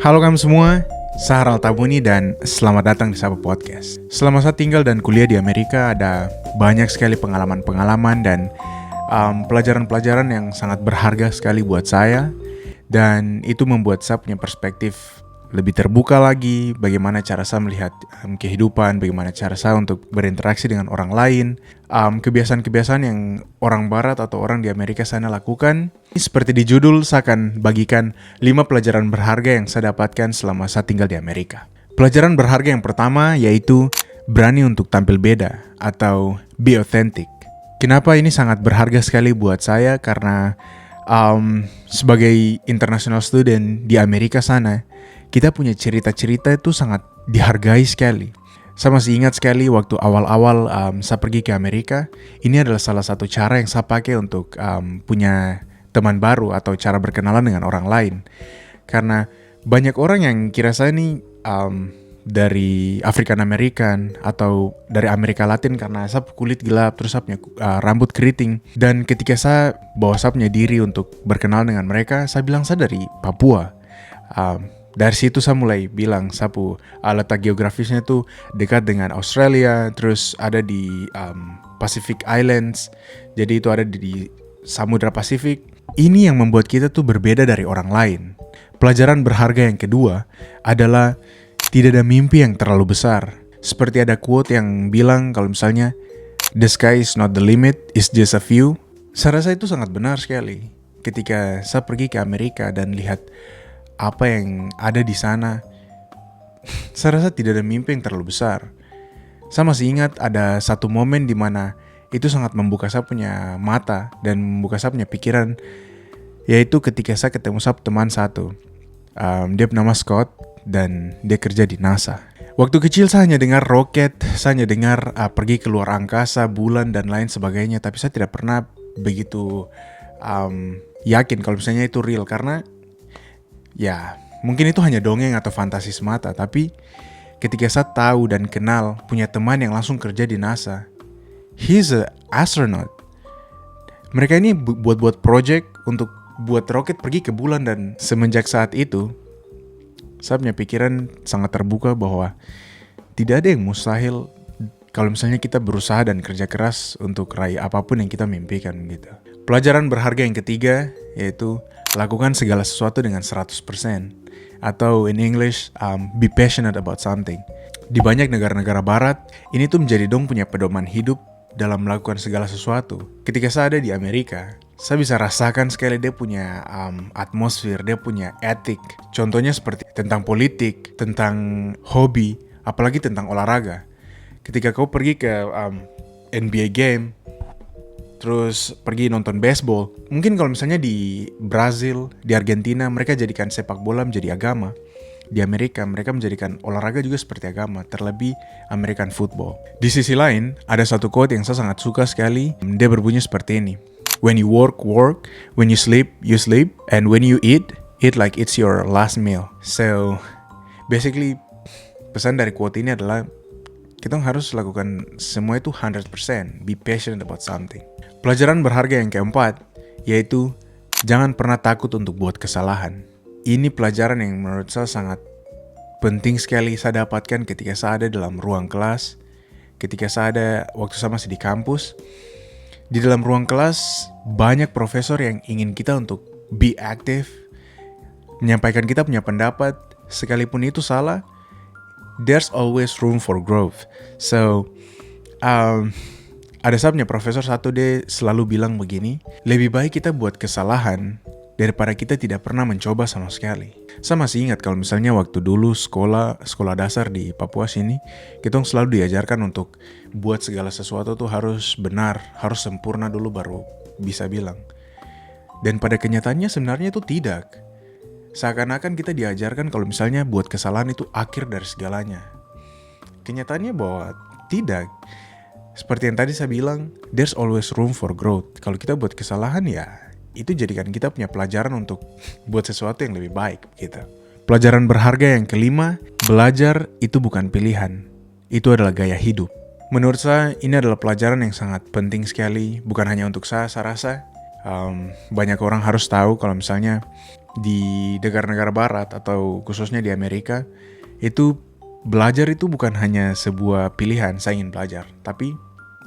Halo kamu semua, saya Haral Tabuni dan selamat datang di Sapa Podcast. Selama saya tinggal dan kuliah di Amerika, ada banyak sekali pengalaman-pengalaman dan pelajaran-pelajaran yang sangat berharga sekali buat saya. Dan itu membuat saya punya perspektif lebih terbuka lagi, bagaimana cara saya melihat kehidupan, bagaimana cara saya untuk berinteraksi dengan orang lain, kebiasaan-kebiasaan yang orang barat atau orang di Amerika sana lakukan. Seperti di judul, saya akan bagikan 5 pelajaran berharga yang saya dapatkan selama saya tinggal di Amerika. Pelajaran berharga yang pertama yaitu berani untuk tampil beda atau be authentic. Kenapa ini sangat berharga sekali buat saya? Karena sebagai international student di Amerika sana, kita punya cerita-cerita itu sangat dihargai sekali. Saya masih ingat sekali waktu awal-awal saya pergi ke Amerika. Ini adalah salah satu cara yang saya pakai untuk punya teman baru atau cara berkenalan dengan orang lain. Karena banyak orang yang kira saya ini dari African American atau dari Amerika Latin karena saya kulit gelap, terus saya punya rambut keriting. Dan ketika saya bawa saya punya diri untuk berkenalan dengan mereka, saya bilang saya dari Papua. Dari situ saya mulai bilang sapu letak geografisnya tuh dekat dengan Australia, terus ada di Pacific Islands, jadi itu ada di Samudra Pasifik. Ini yang membuat kita tuh berbeda dari orang lain. Pelajaran berharga yang kedua adalah tidak ada mimpi yang terlalu besar. Seperti ada quote yang bilang kalau misalnya the sky is not the limit, it's just a view. Saya rasa itu sangat benar sekali. Ketika saya pergi ke Amerika dan lihat apa yang ada di sana, saya rasa tidak ada mimpi yang terlalu besar. Saya masih ingat ada satu momen di mana itu sangat membuka saya punya mata dan membuka saya punya pikiran, yaitu ketika saya ketemu saya teman satu. Dia bernama Scott dan dia kerja di NASA. Waktu kecil saya hanya dengar roket, saya hanya dengar pergi ke luar angkasa, bulan dan lain sebagainya, tapi saya tidak pernah begitu yakin kalau misalnya itu real, karena ya, mungkin itu hanya dongeng atau fantasi semata. Tapi ketika saya tahu dan kenal punya teman yang langsung kerja di NASA, he's an astronaut. Mereka ini buat project untuk buat roket pergi ke bulan. Dan semenjak saat itu, saya punya pikiran sangat terbuka bahwa tidak ada yang mustahil kalau misalnya kita berusaha dan kerja keras untuk raih apapun yang kita mimpikan gitu. Pelajaran berharga yang ketiga yaitu lakukan segala sesuatu dengan 100%. Atau in English, be passionate about something. Di banyak negara-negara barat, ini tuh menjadi dong punya pedoman hidup dalam melakukan segala sesuatu. Ketika saya ada di Amerika, saya bisa rasakan sekali dia punya atmosfer, dia punya etik. Contohnya seperti tentang politik, tentang hobi, apalagi tentang olahraga. Ketika kau pergi ke NBA game, terus pergi nonton baseball. Mungkin kalau misalnya di Brazil, di Argentina, mereka jadikan sepak bola menjadi agama. Di Amerika, mereka menjadikan olahraga juga seperti agama, terlebih American football. Di sisi lain, ada satu quote yang saya sangat suka sekali. Dia berbunyi seperti ini. When you work, work. When you sleep, and when you eat like it's your last meal. So, basically, pesan dari quote ini adalah kita harus lakukan semua itu 100%. Be passionate about something. Pelajaran berharga yang keempat, yaitu jangan pernah takut untuk buat kesalahan. Ini pelajaran yang menurut saya sangat penting sekali saya dapatkan ketika saya ada dalam ruang kelas, ketika saya ada waktu saya masih di kampus. Di dalam ruang kelas, banyak profesor yang ingin kita untuk be active, menyampaikan kita punya pendapat, sekalipun itu salah, there's always room for growth. So, ada saya punya profesor satu, dia selalu bilang begini, lebih baik kita buat kesalahan daripada kita tidak pernah mencoba sama sekali. Saya masih ingat kalau misalnya waktu dulu sekolah dasar di Papua sini, kita selalu diajarkan untuk buat segala sesuatu tuh harus benar, harus sempurna dulu baru bisa bilang. Dan pada kenyataannya sebenarnya itu tidak. Seakan-akan kita diajarkan kalau misalnya buat kesalahan itu akhir dari segalanya. Kenyataannya bahwa tidak. Seperti yang tadi saya bilang, there's always room for growth. Kalau kita buat kesalahan ya, itu jadikan kita punya pelajaran untuk buat sesuatu yang lebih baik gitu. Pelajaran berharga yang kelima, belajar itu bukan pilihan. Itu adalah gaya hidup. Menurut saya ini adalah pelajaran yang sangat penting sekali. Bukan hanya untuk saya rasa banyak orang harus tahu kalau misalnya di negara-negara barat atau khususnya di Amerika, itu belajar itu bukan hanya sebuah pilihan, saya ingin belajar, tapi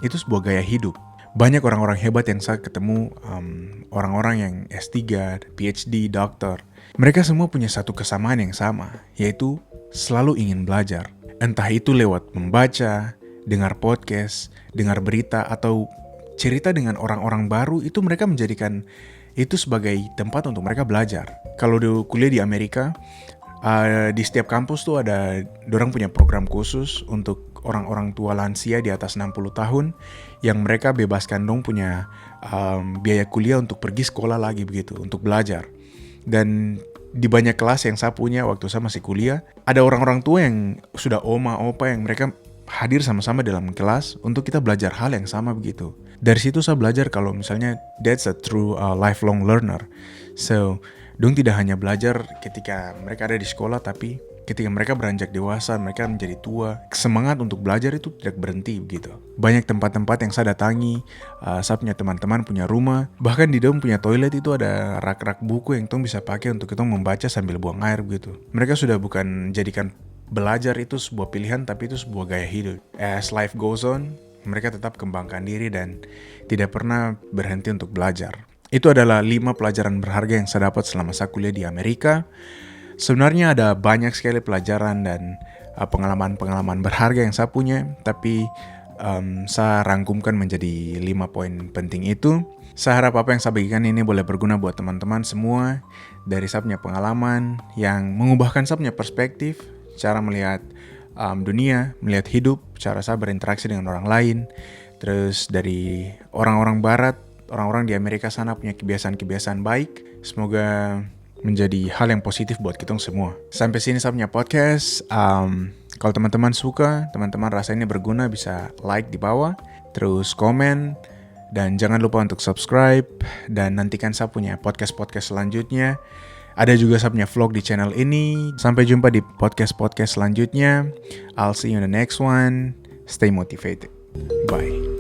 itu sebuah gaya hidup. Banyak orang-orang hebat yang saya ketemu, orang-orang yang S3, PhD, dokter. Mereka semua punya satu kesamaan yang sama, yaitu selalu ingin belajar. Entah itu lewat membaca, dengar podcast, dengar berita, atau cerita dengan orang-orang baru, itu mereka menjadikan itu sebagai tempat untuk mereka belajar. Kalau kuliah di Amerika, di setiap kampus tuh dorang punya program khusus untuk orang-orang tua lansia di atas 60 tahun yang mereka bebaskan dong punya biaya kuliah untuk pergi sekolah lagi begitu, untuk belajar. Dan di banyak kelas yang saya punya waktu saya masih kuliah, ada orang-orang tua yang sudah oma, opa yang mereka hadir sama-sama dalam kelas untuk kita belajar hal yang sama begitu. Dari situ saya belajar kalau misalnya that's a true lifelong learner. So, dong tidak hanya belajar ketika mereka ada di sekolah, tapi ketika mereka beranjak dewasa, mereka menjadi tua, semangat untuk belajar itu tidak berhenti begitu. Banyak tempat-tempat yang saya datangi, saya punya teman-teman punya rumah, bahkan di dalam punya toilet itu ada rak-rak buku yang tong bisa pakai untuk kita membaca sambil buang air begitu. Mereka sudah bukan jadikan belajar itu sebuah pilihan, tapi itu sebuah gaya hidup. As life goes on, mereka tetap kembangkan diri dan tidak pernah berhenti untuk belajar. Itu adalah 5 pelajaran berharga yang saya dapat selama saya kuliah di Amerika. Sebenarnya ada banyak sekali pelajaran dan pengalaman-pengalaman berharga yang saya punya, tapi saya rangkumkan menjadi 5 poin penting itu. Saya harap apa yang saya bagikan ini boleh berguna buat teman-teman semua. Dari saya punya pengalaman yang mengubahkan saya punya perspektif, cara melihat dunia, melihat hidup, cara saya berinteraksi dengan orang lain. Terus dari orang-orang barat, orang-orang di Amerika sana punya kebiasaan-kebiasaan baik. Semoga menjadi hal yang positif buat kita semua. Sampai sini saya punya podcast. Kalau teman-teman suka, teman-teman rasa ini berguna, bisa like di bawah, terus komen, dan jangan lupa untuk subscribe, dan nantikan saya punya podcast-podcast selanjutnya. Ada juga saya punya vlog di channel ini. Sampai jumpa di podcast-podcast selanjutnya. I'll see you in the next one. Stay motivated. Bye.